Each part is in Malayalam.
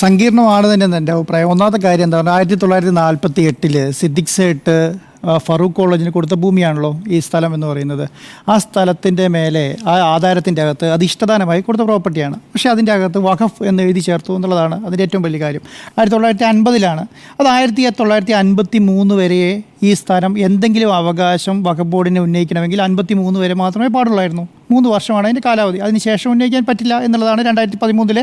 സങ്കീർണമാണ് തന്നെ എൻ്റെ അഭിപ്രായം. ഒന്നാമത്തെ കാര്യം എന്താ പറഞ്ഞാൽ 1948 സിദ്ദിഖ് സേട്ട് ഫറൂഖ് കോളേജിന് കൊടുത്ത ഭൂമിയാണല്ലോ ഈ സ്ഥലം എന്ന് പറയുന്നത്. ആ സ്ഥലത്തിൻ്റെ മേലെ ആ ആധാരത്തിൻ്റെ അകത്ത് അത് ഇഷ്ടദാനമായി കൊടുത്ത പ്രോപ്പർട്ടിയാണ്. പക്ഷേ അതിൻ്റെ അകത്ത് വഖഫ് എന്ന് എഴുതി ചേർത്തു എന്നുള്ളതാണ് അതിൻ്റെ ഏറ്റവും വലിയ കാര്യം. 1950 അത് 1953 വരെ ഈ സ്ഥലം എന്തെങ്കിലും അവകാശം വഖഫ് ബോർഡിനെ ഉന്നയിക്കണമെങ്കിൽ 53 വരെ മാത്രമേ പാടുള്ളായിരുന്നു. 3 വർഷമാണ് അതിൻ്റെ കാലാവധി. അതിനുശേഷം ഉന്നയിക്കാൻ പറ്റില്ല എന്നുള്ളതാണ് 2013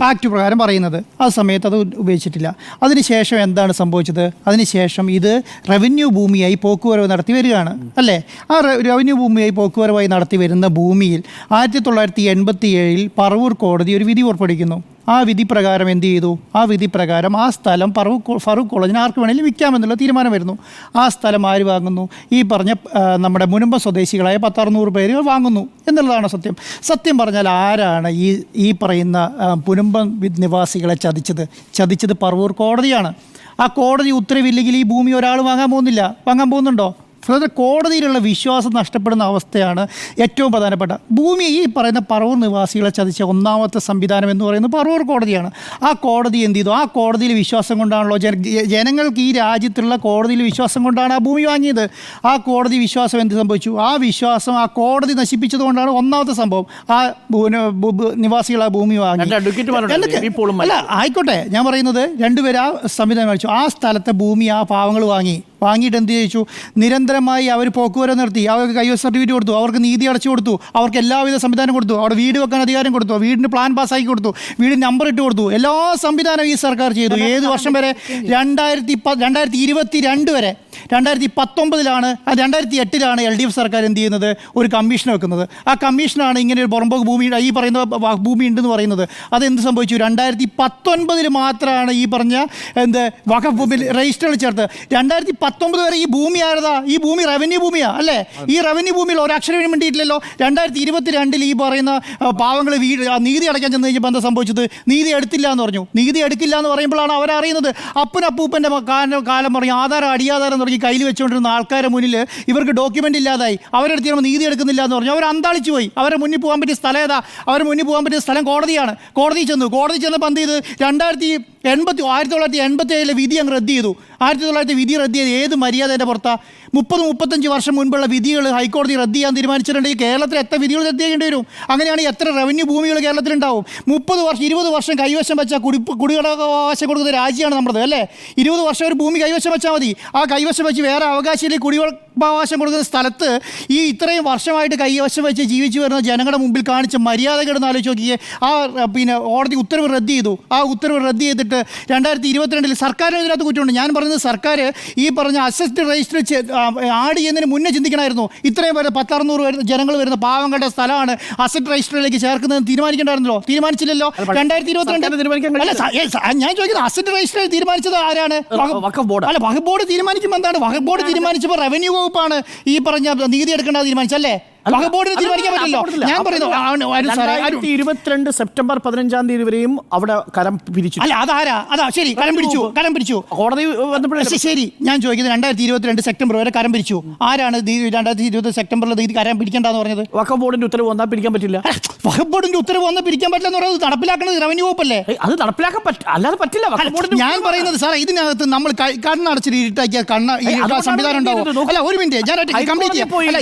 ആക്ട് പ്രകാരം പറയുന്നത്. ആ സമയത്ത് അത് ഉപയോഗിച്ചിട്ടില്ല. അതിനുശേഷം എന്താണ് സംഭവിച്ചത്? അതിനുശേഷം ഇത് റവന്യൂ ഭൂമിയായി പോക്കുവരവ് നടത്തി വരികയാണ് അല്ലേ? ആ റവന്യൂ ഭൂമിയായി പോക്കുവരവായി നടത്തി വരുന്ന ഭൂമിയിൽ 1987 പറവൂർ കോടതി ഒരു വിധി പുറപ്പെടുവിക്കുന്നു. ആ വിധി പ്രകാരം എന്ത് ചെയ്തു? ആ വിധി പ്രകാരം ആ സ്ഥലം ഫറൂഖ് കോളേജിന് ആർക്ക് വേണമെങ്കിലും വിൽക്കാമെന്നുള്ള തീരുമാനം വരുന്നു. ആ സ്ഥലം ആര് വാങ്ങുന്നു? ഈ പറഞ്ഞ നമ്മുടെ മുനമ്പ സ്വദേശികളായ 600 പേര് വാങ്ങുന്നു എന്നുള്ളതാണ് സത്യം. സത്യം പറഞ്ഞാൽ ആരാണ് ഈ പറയുന്ന മുനമ്പം നിവാസികളെ ചതിച്ചത് പറവൂർ കോടതിയാണ്. ആ കോടതി ഉത്തരവില്ലെങ്കിൽ ഈ ഭൂമി ഒരാൾ വാങ്ങാൻ പോകുന്നുണ്ടോ? കോടതിയിലുള്ള വിശ്വാസം നഷ്ടപ്പെടുന്ന അവസ്ഥയാണ് ഏറ്റവും പ്രധാനപ്പെട്ട. ഭൂമി ഈ പറയുന്ന പറവൂർ നിവാസികളെ ചതിച്ച ഒന്നാമത്തെ സംവിധാനം എന്ന് പറയുന്നത് പറവൂർ കോടതിയാണ്. ആ കോടതി എന്ത് ചെയ്തു? ആ കോടതിയിൽ വിശ്വാസം കൊണ്ടാണല്ലോ ജനങ്ങൾക്ക് ഈ രാജ്യത്തുള്ള കോടതിയിൽ വിശ്വാസം കൊണ്ടാണ് ആ ഭൂമി വാങ്ങിയത്. ആ കോടതി വിശ്വാസം എന്ത് സംഭവിച്ചു? ആ കോടതി നശിപ്പിച്ചത് കൊണ്ടാണ് ഒന്നാമത്തെ സംഭവം. ആ നിവാസികൾ ആ ഭൂമി വാങ്ങി. അല്ല ആയിക്കോട്ടെ, ഞാൻ പറയുന്നത് രണ്ടുപേരും ആ സംവിധാനം വെച്ചു. ആ സ്ഥലത്തെ ഭൂമി ആ പാവങ്ങൾ വാങ്ങിയിട്ട് എന്ത് ചെയ്യിച്ചു? നിരന്തരമായി അവർ പോക്കുവരവ് നിർത്തി, അവർക്ക് കൈവശ സർട്ടിഫിക്കറ്റ് കൊടുത്തു, അവർക്ക് നീതി അടച്ചു കൊടുത്തു, അവർക്ക് എല്ലാവിധ സംവിധാനം കൊടുത്തു, അവിടെ വീട് വെക്കാൻ അധികാരം കൊടുത്തു, വീടിന് പ്ലാൻ പാസ്സാക്കി കൊടുത്തു, വീടിന് നമ്പർ ഇട്ട് കൊടുത്തു. എല്ലാ സംവിധാനവും ഈ സർക്കാർ ചെയ്തു. ഏത് വർഷം വരെ? 2022 വരെ. 2019 2008 LDF സർക്കാർ എന്ത് ചെയ്യുന്നത്? ഒരു കമ്മീഷൻ വെക്കുന്നത്. ആ കമ്മീഷനാണ് ഇങ്ങനെ ഒരു പുറമ്പോക്ക് ഭൂമിയുടെ ഈ പറയുന്ന ഭൂമി ഉണ്ടെന്ന് പറയുന്നത്. അതെന്ത് സംഭവിച്ചു? 2019 മാത്രമാണ് ഈ പറഞ്ഞ വഖഫ് ഭൂമി രജിസ്റ്ററിൽ ചേർത്ത്. 2019 വരെ ഈ ഭൂമി ആരതാ? ഈ ഭൂമി റവന്യൂ ഭൂമിയാണ് അല്ലേ? ഈ റവന്യൂ ഭൂമിയിൽ ഒരക്ഷരം വേണ്ടിയിട്ടില്ലല്ലോ. 2022 ഈ പറയുന്ന പാവങ്ങൾ നീതി അടയ്ക്കാൻ ചെന്ന് കഴിഞ്ഞപ്പോൾ എന്താ സംഭവിച്ചത്? നീതി എടുത്തില്ല എന്ന് പറഞ്ഞു. നീതി എടുക്കില്ല എന്ന് പറയുമ്പോഴാണ് അവരറിയുന്നത്. അപ്പൂപ്പൻ്റെ കാലം പറഞ്ഞു ആധാരം അടിയാധാരം തുടങ്ങി കയ്യിൽ വെച്ചുകൊണ്ടിരുന്ന ആൾക്കാരുടെ മുന്നിൽ ഇവർക്ക് ഡോക്യുമെൻ്റ് ഇല്ലാതായി. അവരെടുത്ത് ചെയ്യുമ്പോൾ നീതി എടുക്കുന്നില്ല എന്ന് പറഞ്ഞു. അവർ അന്താളിച്ചു പോയി. അവരെ മുന്നിൽ പോകാൻ പറ്റിയ സ്ഥലം ഏതാ? അവരെ മുന്നിൽ പോകാൻ പറ്റിയ സ്ഥലം കോടതിയാണ്. കോടതി ചെന്നപ്പോൾ എന്ത് ചെയ്ത്? 1987 വിധി അങ്ങ് റദ്ദ് ചെയ്തു. 1900 വിധി റദ്ദ് ചെയ്ത് ഏത് മര്യാദയുടെ പുറത്താണ്? 30-35 വർഷം മുൻപുള്ള വിധികൾ ഹൈക്കോടതി റദ്ദ് ചെയ്യാൻ തീരുമാനിച്ചിട്ടുണ്ടെങ്കിൽ കേരളത്തിൽ എത്ര വിധികൾ റദ്ദ് ചെയ്യേണ്ടി വരും? അങ്ങനെയാണെങ്കിൽ എത്ര റവന്യൂ ഭൂമികൾ കേരളത്തിലുണ്ടാവും? 20 വർഷം കൈവശം വെച്ചാൽ കുടിവെള്ളാവകാശം കൊടുക്കുന്ന രാജ്യമാണ് നമ്മുടെ അല്ലേ? 20 വർഷം ഒരു ഭൂമി കൈവശം വെച്ചാൽ മതി. ആ കൈവശം വെച്ച് വേറെ അവകാശിയിലേക്ക് കുടിവെള്ളാവകാശം കൊടുക്കുന്ന സ്ഥലത്ത് ഈ ഇത്രയും വർഷമായിട്ട് കൈവശം വെച്ച് ജീവിച്ചു വരുന്ന ജനങ്ങളുടെ മുമ്പിൽ കാണിച്ച മര്യാദകളെന്ന് ആലോചിച്ച് നോക്കിയേ. കോടതി ഉത്തരവ് റദ്ദ് ചെയ്തു. ആ ഉത്തരവ് റദ്ദ് ചെയ്തിട്ട് 2022 സർക്കാരിന് ഇതിനകത്ത് കുറ്റമുണ്ട്. ഞാൻ പറയുന്നത് സർക്കാർ ഈ പറഞ്ഞ അസറ്റ് രജിസ്റ്റർ ആഡ് ചെയ്യുന്നതിന് മുന്നേ ചിന്തിക്കണമായിരുന്നു. ഇത്രയും പേര് 600 ജനങ്ങൾ വരുന്ന പാവങ്ങളുടെ സ്ഥലമാണ് അസറ്റ് രജിസ്റ്ററിലേക്ക് ചേർക്കുന്നതെന്ന് തീരുമാനിക്കേണ്ടായിരുന്നല്ലോ. തീരുമാനിച്ചില്ലല്ലോ. 2022 ഞാൻ ചോദിക്കുന്നത് അസറ്റ് രജിസ്റ്റർ തീരുമാനിച്ചത് ആരാണ്? വഖഫ് ബോർഡ്. അല്ല, വഖഫ് ബോർഡ് തീരുമാനിക്കുമ്പോൾ എന്താണ്? വഖഫ് ബോർഡ് തീരുമാനിച്ചപ്പോൾ റവന്യൂ വകുപ്പാണ് ഈ പറഞ്ഞ നീതി എടുക്കേണ്ടത് തീരുമാനിച്ചല്ലേ? തീരുമാനിക്കാൻ പറ്റില്ലോ. ഞാൻ പറയുന്നു 2022 സെപ്റ്റംബർ 15 വരെയും അവിടെ കരം പിരിച്ചു. അല്ല അതാ ശരി, കരം പിടിച്ചു കോടതി വന്നപ്പോഴേ. ശരി, ഞാൻ ചോദിക്കുന്നത് 2022 സെപ്റ്റംബർ വരെ കരം പിരിച്ചു. ആരാണ് 2020 സെപ്റ്റംബറിൽ നീതി കരം പിടിക്കേണ്ടെന്ന് പറഞ്ഞത്? വഖഫ് ബോർഡിന്റെ ഉത്തരവ് വന്നാൽ പിരിക്കാൻ പറ്റില്ല. വഖഫ് ബോർഡിന്റെ ഉത്തരവ് വന്നാൽ പിരിക്കാൻ പറ്റില്ല എന്ന് പറയുന്നത് നടപ്പിലാക്കുന്നത് റവന്യൂ വകുപ്പല്ലേ? അത് നടപ്പിലാക്കാൻ അല്ലാതെ പറ്റില്ല. ഞാൻ പറയുന്നത് സാറേ, ഇതിനകത്ത് നമ്മൾ കണ്ണടച്ചിട്ട് ഇരുട്ടാക്കിയ സംവിധാനം ഉണ്ടാവും. അല്ല, ഒരു മിനിറ്റ്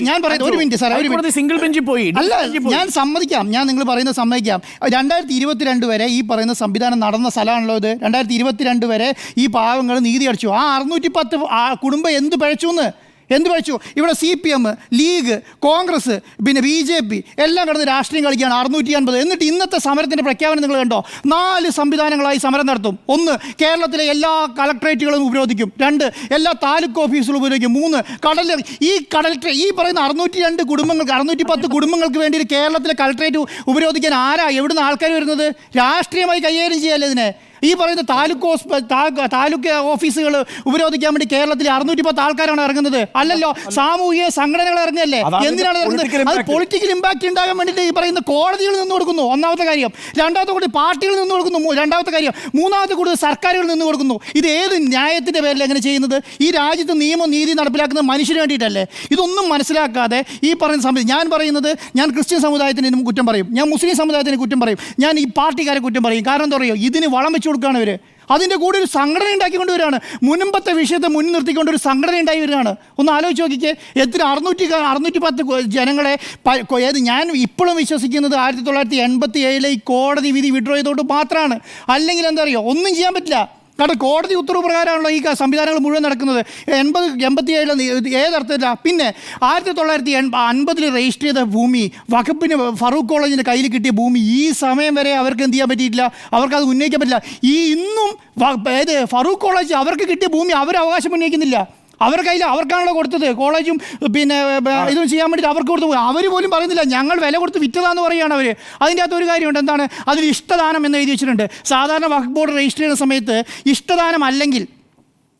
ഞാൻ പറയുന്നത്. ഒരു മിനിറ്റ് സാറേ, സിംഗിൾ ബെഞ്ചിൽ പോയി. അല്ല, ഞാൻ സമ്മതിക്കാം. ഞാൻ നിങ്ങൾ പറയുന്നത് സമ്മതിക്കാം. 2022 വരെ ഈ പറയുന്ന സംവിധാനം നടന്ന സ്ഥലമാണല്ലോ ഇത്. 2022 വരെ ഈ പാവങ്ങൾ നീതി അടിച്ചു. ആ 610 കുടുംബം എന്ത് പഴിച്ചു? ഇവിടെ CPM, ലീഗ്, കോൺഗ്രസ്, പിന്നെ BJP എല്ലാം കിടന്ന് രാഷ്ട്രീയം കളിക്കുകയാണ്. 650. എന്നിട്ട് ഇന്നത്തെ സമരത്തിൻ്റെ പ്രഖ്യാപനം നിങ്ങൾ കണ്ടോ? 4 സംവിധാനങ്ങളായി സമരം നടത്തും. 1, കേരളത്തിലെ എല്ലാ കളക്ട്രേറ്റുകളും ഉപരോധിക്കും. 2, എല്ലാ താലൂക്ക് ഓഫീസുകളും ഉപരോധിക്കും. 3, ഈ പറയുന്ന 610 കുടുംബങ്ങൾക്ക് വേണ്ടി കേരളത്തിലെ കളക്ട്രേറ്റ് ഉപരോധിക്കാൻ എവിടുന്ന് ആൾക്കാർ വരുന്നത്? രാഷ്ട്രീയമായി കൈകാര്യം ചെയ്യാല്ലേ ഇതിനെ? ഈ പറയുന്ന താലൂക്ക് ഓഫീസുകൾ ഉപരോധിക്കാൻ വേണ്ടി കേരളത്തിൽ 610 ആൾക്കാരാണ് ഇറങ്ങുന്നത്. അല്ലല്ലോ, സാമൂഹിക സംഘടനകൾ ഇറങ്ങുകയല്ലേ? എന്തിനാണ് ഇറങ്ങുന്നത്? അത് പൊളിറ്റിക്കൽ ഇമ്പാക്റ്റ് ഉണ്ടാകാൻ വേണ്ടിയിട്ട് ഈ പറയുന്ന കോടതികൾ നിന്ന് കൊടുക്കുന്നു. ഒന്നാമത്തെ കാര്യം. രണ്ടാമത്തെ കൂടി പാർട്ടികൾ നിന്ന് കൊടുക്കുന്നു. രണ്ടാമത്തെ കാര്യം. മൂന്നാമത്തെ കൂടി സർക്കാരുകൾ നിന്ന് കൊടുക്കുന്നു. ഇത് ഏത് ന്യായത്തിൻ്റെ പേരിൽ എങ്ങനെ ചെയ്യുന്നത്? ഈ രാജ്യത്ത് നിയമം നീതി നടപ്പിലാക്കുന്നത് മനുഷ്യന് വേണ്ടിയിട്ടല്ലേ? ഇതൊന്നും മനസ്സിലാക്കാതെ ഈ പറയുന്ന സമയത്ത് ഞാൻ ക്രിസ്ത്യൻ സമുദായത്തിന് കുറ്റം പറയും, ഞാൻ മുസ്ലിം സമുദായത്തിന് കുറ്റം പറയും, ഞാൻ ഈ പാർട്ടിക്കാരെ കുറ്റം പറയും. കാരണം എന്താ പറയുക? ഇതിന് വളം വെച്ചു കൊടുക്കുകയാണ് ഇവർ. അതിൻ്റെ കൂടെ ഒരു സംഘടന ഉണ്ടാക്കിക്കൊണ്ട് വരികയാണ്. മുൻപത്തെ വിഷയത്തെ മുന്നിൽ നിർത്തിക്കൊണ്ട് ഒരു സംഘടന ഉണ്ടായി വരികയാണ്. ഒന്ന് ആലോചിച്ച് നോക്കിക്കേ, എത്ര 610 ജനങ്ങളെ ഞാൻ ഇപ്പോഴും വിശ്വസിക്കുന്നത് 1987 ഈ കോടതി വിധി വിഡ്രോ ചെയ്തുകൊണ്ട് മാത്രമാണ്. അല്ലെങ്കിൽ എന്താ പറയുക, ഒന്നും ചെയ്യാൻ പറ്റില്ല. കാരണം കോടതി ഉത്തരവ് പ്രകാരമാണല്ലോ ഈ സംവിധാനങ്ങൾ മുഴുവൻ നടക്കുന്നത്. 87 ഏതർത്ഥത്തില്ല. പിന്നെ 1950 രജിസ്റ്റർ ചെയ്ത ഭൂമി, വഖഫിന് ഫറൂഖ് കോളേജിൻ്റെ കയ്യിൽ കിട്ടിയ ഭൂമി, ഈ സമയം വരെ അവർക്ക് എന്ത് ചെയ്യാൻ പറ്റിയിട്ടില്ല, അവർക്കത് ഉന്നയിക്കാൻ പറ്റില്ല. ഈ ഇന്നും ഫറൂഖ് കോളേജ് അവർക്ക് കിട്ടിയ ഭൂമി അവർ അവകാശം ഉന്നയിക്കുന്നില്ല. അവർ കയ്യിൽ അവർക്കാണല്ലോ കൊടുത്തത്. കോളേജും പിന്നെ ഇതും ചെയ്യാൻ വേണ്ടിയിട്ട് അവർക്ക് കൊടുത്തു. അവർ പോലും പറയുന്നില്ല ഞങ്ങൾ വില കൊടുത്ത് വിറ്റതാന്ന് പറയുകയാണ് അവർ. അതിൻ്റെ അകത്ത് ഒരു കാര്യമുണ്ട്, എന്താണ് അതിൽ ഇഷ്ടദാനം എന്ന് എഴുതി വെച്ചിട്ടുണ്ട്. സാധാരണ വഖഫ് ബോർഡ് രജിസ്റ്റർ ചെയ്യുന്ന സമയത്ത് ഇഷ്ടദാനം അല്ലെങ്കിൽ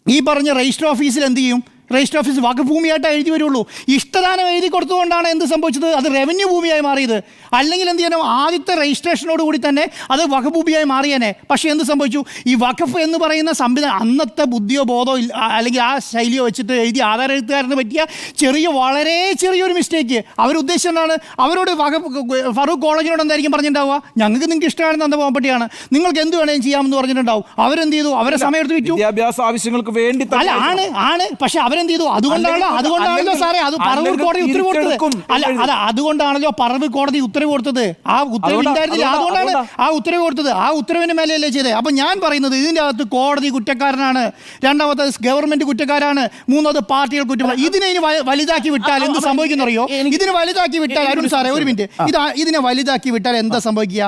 ഈ പറഞ്ഞ രജിസ്റ്റർ ഓഫീസിൽ എന്ത് ചെയ്യും, രജിസ്റ്റർ ഓഫീസ് വഖഫ് ഭൂമിയായിട്ട് എഴുതി വരുള്ളൂ. ഇഷ്ടദാനം എഴുതി കൊടുത്തുകൊണ്ടാണ് എന്ത് സംഭവിച്ചത്, അത് റവന്യൂ ഭൂമിയായി മാറിയത്. അല്ലെങ്കിൽ എന്ത് ചെയ്യണം, ആദ്യത്തെ രജിസ്ട്രേഷനോട് കൂടി തന്നെ അത് വഖഫ് ഭൂമിയായി മാറിയേനെ. പക്ഷേ എന്ത് സംഭവിച്ചു, ഈ വഖഫ് എന്ന് പറയുന്ന സംവിധാനം അന്നത്തെ ബുദ്ധിയോ ബോധമോ അല്ലെങ്കിൽ ആ ശൈലിയോ വെച്ചിട്ട് എഴുതി ആധാര എഴുത്തുകാരന് പറ്റിയ വളരെ ചെറിയൊരു മിസ്റ്റേക്ക്. അവരുദ്ദേശിച്ചതാണ്, അവരോട് ഫറൂഖ് കോളേജിനോട് എന്തായിരിക്കും പറഞ്ഞിട്ടുണ്ടാവുക, നിങ്ങൾക്ക് ഇഷ്ടമാണെന്ന് അന്ന് പോകാൻ പറ്റിയാണ്, നിങ്ങൾക്ക് എന്ത് വേണമെങ്കിലും ചെയ്യാമെന്ന് പറഞ്ഞിട്ടുണ്ടാവും. അവരെന്ത് ചെയ്തു, അവരെ സമയം എടുത്ത് വിറ്റു. വിദ്യാഭ്യാസ ആവശ്യങ്ങൾക്ക് വേണ്ടി അല്ല ആണ് പക്ഷെ അവരെന്ത് ചെയ്തു, അതുകൊണ്ടാണല്ലോ സാറേ അത് പറവൂർ കോടതി ഉത്തരവ് കൊടുത്തത്. അല്ല അതുകൊണ്ടാണല്ലോ പറവൂർ കോടതി ഉത്തരവ് കൊടുത്തത്. ആ ഉത്തരവ് ഉണ്ടായിരുന്നില്ല, അതുകൊണ്ടാണ് ആ ഉത്തരവ് കൊടുത്തത്. ആ ഉത്തരവിന് മേലെയല്ലേ ചെയ്തത്. അപ്പം ഞാൻ പറയുന്നത് ഇതിൻ്റെ അകത്ത് കോടതി കുറ്റക്കാരനാണ്, രണ്ടാമത്തത് ഗവൺമെന്റ് കുറ്റക്കാരാണ്, മൂന്നാമത് പാർട്ടികൾ കുറ്റക്കാരാണ്. ഇതിനെ വലുതാക്കി വിട്ടാൽ എന്ത് സംഭവിക്കുന്നറിയോ, ഇതിനെ വലുതാക്കി വിട്ടാൽ അരുൺ സാറേ ഒരു മിനിറ്റ്, ഇതിനെ വലുതാക്കി വിട്ടാൽ എന്താ സംഭവിക്കുക,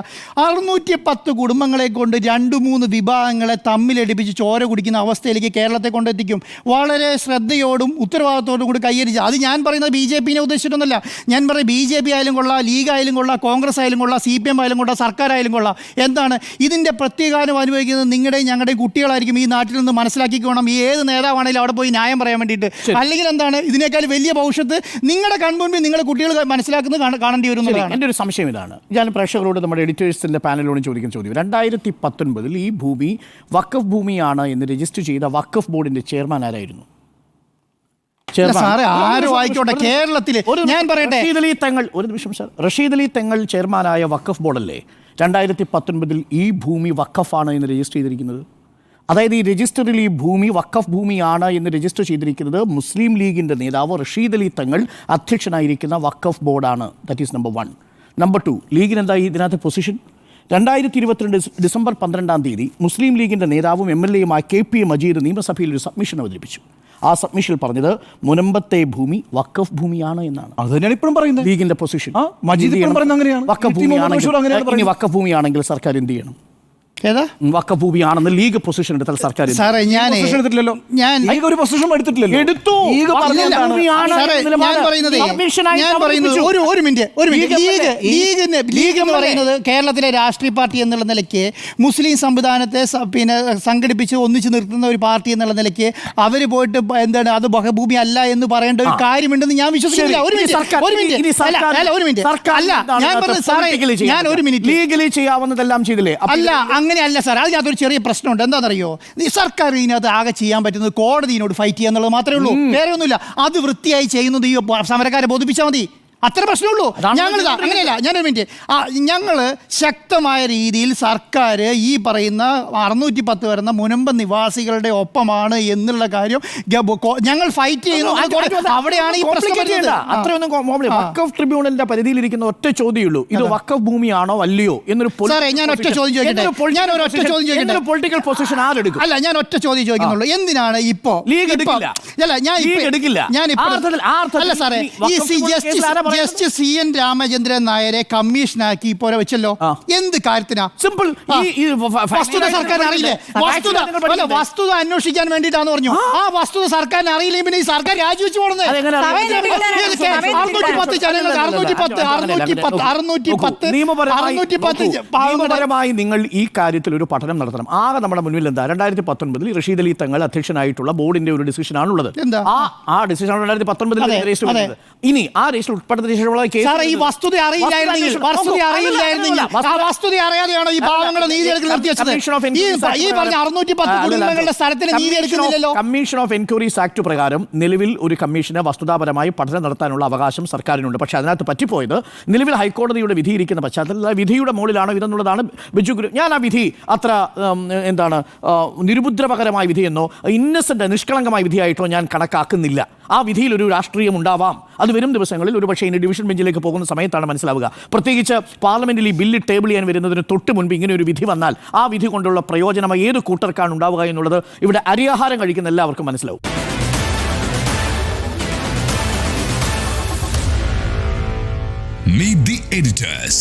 610 കുടുംബങ്ങളെ കൊണ്ട് 2-3 വിഭാഗങ്ങളെ തമ്മിലടിപ്പിച്ച് ചോര കുടിക്കുന്ന അവസ്ഥയിലേക്ക് കേരളത്തെ കൊണ്ടെത്തിക്കും. വളരെ ശ്രദ്ധയോടും ഉത്തരവാദിത്തോടും കൂടി കൈയടിച്ച്, അത് ഞാൻ പറയുന്നത് BJP ഉദ്ദേശിച്ചിട്ടൊന്നുമല്ല. ഞാൻ പറയും BJP ആയാലും കൊള്ളാം, ലീഗ് ആയാലും കൊള്ളാം, കോൺഗ്രസ് ആയാലും കൊള്ളാം, CPM ആയാലും കൊള്ളാം, സർക്കാരായാലും കൊള്ളാം. എന്താണ് ഇതിൻ്റെ പ്രത്യേകാരം അനുഭവിക്കുന്നത് നിങ്ങളുടെയും ഞങ്ങളുടെയും കുട്ടികളായിരിക്കും. ഈ നാട്ടിൽ നിന്ന് മനസ്സിലാക്കിക്കോണം. ഈ ഏത് നേതാവാണെങ്കിലും അവിടെ പോയി ന്യായം പറയാൻ വേണ്ടിയിട്ട്. അല്ലെങ്കിൽ എന്താണ് ഇതിനേക്കാൾ വലിയ ഭവിഷ്യത്ത് നിങ്ങളുടെ കൺമുൻപിൽ നിങ്ങളുടെ കുട്ടികൾ മനസ്സിലാക്കുന്നത് കാണേണ്ടി വരുന്നതാണ്. എൻ്റെ ഒരു സംശയം ഇതാണ്, ഞാൻ പ്രേക്ഷകരോട് നമ്മുടെ എഡിറ്റേഴ്സിൻ്റെ പാനലിനോട് ചോദിക്കുന്ന ചോദ്യം, 2019 ഈ ഭൂമി വഖഫ് ഭൂമിയാണ് എന്ന് രജിസ്റ്റർ ചെയ്ത വഖഫ് ബോർഡിൻ്റെ ചെയർമാൻ ആരായിരുന്നു? സാറേ ആരും ആയിക്കോട്ടെ, കേരളത്തിൽ ഞാൻ പറയട്ടെ, ഒരു നിമിഷം സാർ, റഷീദ് അലി തങ്ങൾ ചെയർമാനായ വഖഫ് ബോർഡല്ലേ 2019 ഈ ഭൂമി വഖഫാണ് എന്ന് രജിസ്റ്റർ ചെയ്തിരിക്കുന്നത്? അതായത് ഈ രജിസ്റ്ററിൽ ഈ ഭൂമി വഖഫ് ഭൂമിയാണ് എന്ന് രജിസ്റ്റർ ചെയ്തിരിക്കുന്നത് മുസ്ലിം ലീഗിൻ്റെ നേതാവ് റഷീദ് അലി തങ്ങൾ അധ്യക്ഷനായിരിക്കുന്ന വഖഫ് ബോർഡാണ്. That is number 1. നമ്പർ 2, ലീഗിന് എന്താ ഇതിനകത്ത് പൊസിഷൻ? 2022 ഡിസംബർ 12 മുസ്ലിം ലീഗിൻ്റെ നേതാവും MLA-യുമായ KP മജീദ് നിയമസഭയിൽ ഒരു സബ്മിഷൻ അവതരിപ്പിച്ചു. ആ സബ്മിഷനിൽ പറഞ്ഞത് മുനമ്പത്തെ ഭൂമി വഖഫ് ഭൂമിയാണ് എന്നാണ്. അത് തന്നെയാണ് ഇപ്പോഴും പറയുന്നത്. ലീഗിൻ്റെ പൊസിഷൻ വഖഫ് ഭൂമിയാണെങ്കിൽ സർക്കാർ എന്ത് ചെയ്യണം? ഏതാ വഖഫ് ഭൂമിയാണെന്ന് ലീഗ് പൊസിഷൻ എടുത്താൽ സർക്കാർ സാറേ ഞാൻ ഒരു പൊസിഷൻ എടുത്തിട്ടില്ലല്ലോ. എടുത്തു. ലീഗ് എന്ന് പറയുന്നത് കേരളത്തിലെ രാഷ്ട്രീയ പാർട്ടി എന്നുള്ള നിലയ്ക്ക് മുസ്ലിം സംവിധാനത്തെ പിന്നെ സംഘടിപ്പിച്ച് ഒന്നിച്ച് നിർത്തുന്ന ഒരു പാർട്ടി എന്നുള്ള നിലയ്ക്ക് അവർ പോയിട്ട് എന്താണ് അത് വഖഫ് അല്ല എന്ന് പറയേണ്ട ഒരു കാര്യമുണ്ടെന്ന് ഞാൻ വിശ്വസിക്കുന്നില്ല. ലീഗലി ചെയ്യാവുന്നതെല്ലാം ചെയ്തില്ലേ? അല്ല അങ്ങനെയല്ല സാർ, അതിനകത്തൊരു ചെറിയ പ്രശ്നമുണ്ട്. എന്താണെന്നറിയോ, സർക്കാർ ഇതിനകത്ത് ആകെ ചെയ്യാൻ പറ്റുന്നത് കോടതിയോട് ഫൈറ്റ് ചെയ്യുക എന്നുള്ളത് മാത്രമേ ഉള്ളൂ, വേറെ ഒന്നുമില്ല. അത് വൃത്തിയായി ചെയ്യുന്നത് ഈ സമരക്കാരെ ബോധിപ്പിച്ചാൽ മതി, അത്ര പ്രശ്നമുള്ളൂ. ഞങ്ങളിതാ അങ്ങനെയല്ല, ഞാനൊരു മിനിറ്റ്, ഞങ്ങൾ ശക്തമായ രീതിയിൽ സർക്കാർ ഈ പറയുന്ന 610 വരുന്ന മുനമ്പം നിവാസികളുടെ ഒപ്പമാണ് എന്നുള്ള കാര്യം ഞങ്ങൾ ഫൈറ്റ് ചെയ്യുന്നു. അവിടെയാണ് ഈ പ്രശ്നം. അത്രയൊന്നും വഖഫ് ട്രിബ്യൂണലിന്റെ പരിധിയിലിരിക്കുന്ന ഒറ്റ ചോദ്യമുള്ളൂ, ഇത് വഖഫ് ഭൂമിയാണോ അല്ലയോ എന്നൊരു പൊളിറ്റിക്കൽ പൊസിഷൻ ആരെടുക്കും? അല്ല, ഞാൻ ഒറ്റ ചോദ്യം ചോദിക്കുന്നുള്ളൂ, എന്തിനാണ് ഇപ്പോ ലീഗ് എടുക്കില്ല? ജസ്റ്റിസ് CN രാമചന്ദ്രൻ നായരെ കമ്മീഷനാക്കി ഇപ്പോൾ വെച്ചല്ലോ, എന്ത് കാര്യത്തിനാ? സിമ്പിൾ. വസ്തുത സർക്കാരിന് അറിയില്ലേ? വസ്തുത അന്വേഷിക്കാൻ വേണ്ടിയിട്ടാന്ന് പറഞ്ഞു. ആ വസ്തുത സർക്കാരിന് അറിയില്ലെങ്കിൽ പിന്നെ ഈ സർക്കാർ രാജിവെച്ച് പോകണത്. 610 നിയമപരമായി നിങ്ങൾ ഈ കാര്യത്തിൽ ഒരു പഠനം നടത്തണം. ആകെ നമ്മുടെ മുന്നിൽ എന്താ, 2019 റഷീദ് അലി തങ്ങൾ അധ്യക്ഷനായിട്ടുള്ള ബോർഡിന്റെ ഒരു ഡിസിഷനാണുള്ളത്. ആ ഡിസിഷൻ 2019 ഇനി ആ രജിസ്റ്റർ ഉൾപ്പെടെ നടത്തിയ ശേഷമുള്ള കേസ് സാറേ, ഈ വസ്തുത അറിയില്ലായിരുന്നെങ്കിൽ ആ വസ്തുത അറിയാതെയാണോ ഈ പാവങ്ങളെ നീതി എടുക്കൽ നിർത്തിവെച്ചത്? ഈ പറഞ്ഞ 610 കുടുംബങ്ങളുടെ സ്ഥലത്തിന് നീതി എടുക്കുന്നില്ലല്ലോ. കമ്മീഷൻ ഓഫ് എൻക്വയറീസ് ആക്ട് പ്രകാരം നിലവിൽ ഒരു കമ്മീഷന് വസ്തുതാപരമായി പഠനം നടത്താനുള്ള അവകാശം സർക്കാരിനുണ്ട്. പക്ഷേ അതിനകത്ത് പറ്റിപ്പോയത് നിലവിൽ ഹൈക്കോടതിയുടെ വിധിയിരിക്കുന്ന പശ്ചാത്തലത്തിൽ വിധിയുടെ മുകളിലാണോ ഇതെന്നുള്ളതാണ് ബിജു ഗുരു. ഞാൻ ആ വിധി അത്ര നിരുപദ്രവകരമായ വിധിയെന്നോ ഇന്നസെന്റ് നിഷ്കളങ്കമായ വിധിയായിട്ടോ ഞാൻ കണക്കാക്കുന്നില്ല. ആ വിധിയിൽ ഒരു രാഷ്ട്രീയം ഉണ്ടാവാം. അത് വരും ദിവസങ്ങളിൽ ഒരു പക്ഷേ ഇനി ഡിവിഷൻ ബെഞ്ചിലേക്ക് പോകുന്ന സമയത്താണ് മനസ്സിലാവുക. പ്രത്യേകിച്ച് പാർലമെന്റിൽ ഈ ബില്ല് ടേബിൾ ചെയ്യാൻ വരുന്നതിന് തൊട്ട് മുൻപ് ഇങ്ങനെ ഒരു വിധി വന്നാൽ ആ വിധി കൊണ്ടുള്ള പ്രയോജനം ഏത് കൂട്ടർക്കാണ് ഉണ്ടാവുക എന്നുള്ളത് ഇവിടെ അരിയാഹാരം കഴിക്കുന്ന എല്ലാവർക്കും മനസ്സിലാവും. Meet the editors.